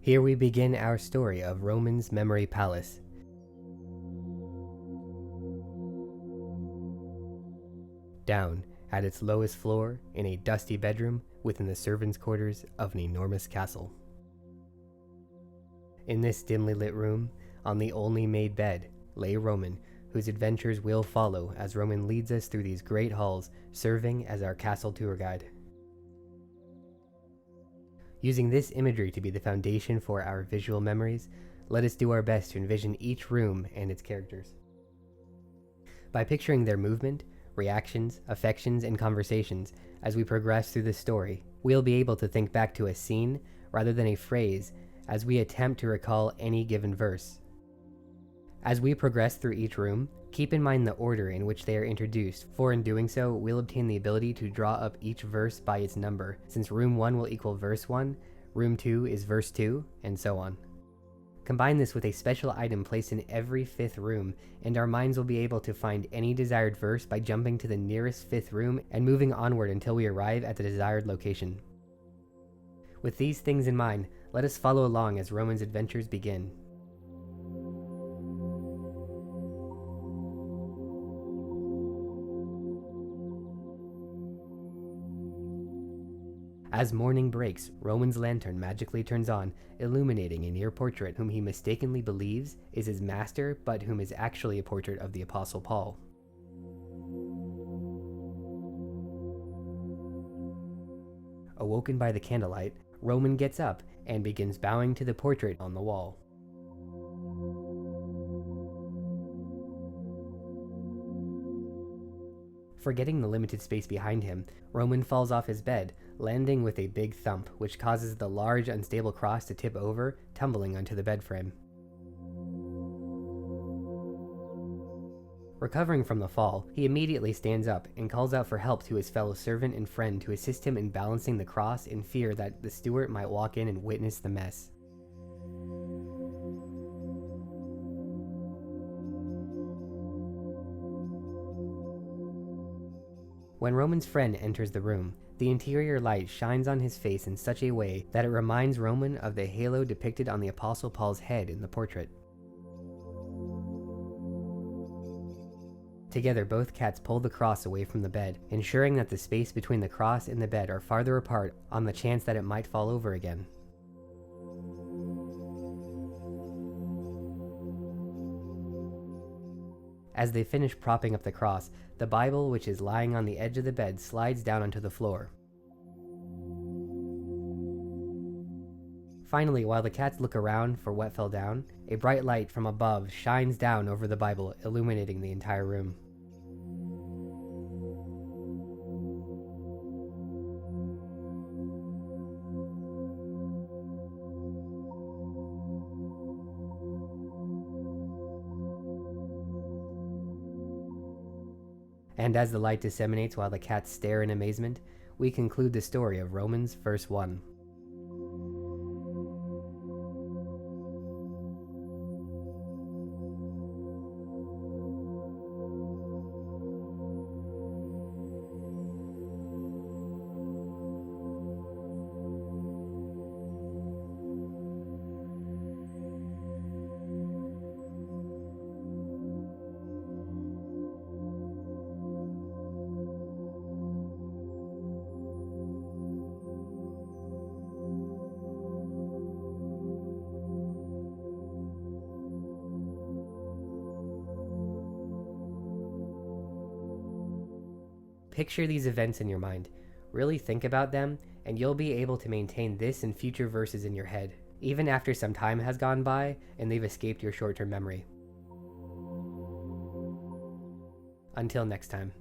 Here we begin our story of Roman's Memory Palace. Down at its lowest floor, in a dusty bedroom within the servants' quarters of an enormous castle. In this dimly lit room, on the only made bed, lay Roman, whose adventures will follow as Roman leads us through these great halls, serving as our castle tour guide. Using this imagery to be the foundation for our visual memories, let us do our best to envision each room and its characters. By picturing their movement, reactions, affections, and conversations as we progress through the story, we'll be able to think back to a scene rather than a phrase as we attempt to recall any given verse. As we progress through each room, keep in mind the order in which they are introduced, for in doing so, we'll obtain the ability to draw up each verse by its number, since room 1 will equal verse 1, room 2 is verse 2, and so on. Combine this with a special item placed in every fifth room, and our minds will be able to find any desired verse by jumping to the nearest fifth room and moving onward until we arrive at the desired location. With these things in mind, let us follow along as Roman's adventures begin. As morning breaks, Roman's lantern magically turns on, illuminating a near portrait whom he mistakenly believes is his master, but whom is actually a portrait of the Apostle Paul. Awoken by the candlelight, Roman gets up and begins bowing to the portrait on the wall. Forgetting the limited space behind him, Roman falls off his bed, landing with a big thump, which causes the large, unstable cross to tip over, tumbling onto the bed frame. Recovering from the fall, he immediately stands up and calls out for help to his fellow servant and friend to assist him in balancing the cross in fear that the steward might walk in and witness the mess. When Roman's friend enters the room, the interior light shines on his face in such a way that it reminds Roman of the halo depicted on the Apostle Paul's head in the portrait. Together, both cats pull the cross away from the bed, ensuring that the space between the cross and the bed are farther apart on the chance that it might fall over again. As they finish propping up the cross, the Bible, which is lying on the edge of the bed, slides down onto the floor. Finally, while the cats look around for what fell down, a bright light from above shines down over the Bible, illuminating the entire room. And as the light disseminates while the cats stare in amazement, we conclude the story of Romans verse 1. Picture these events in your mind, really think about them, and you'll be able to maintain this and future verses in your head, even after some time has gone by and they've escaped your short-term memory. Until next time.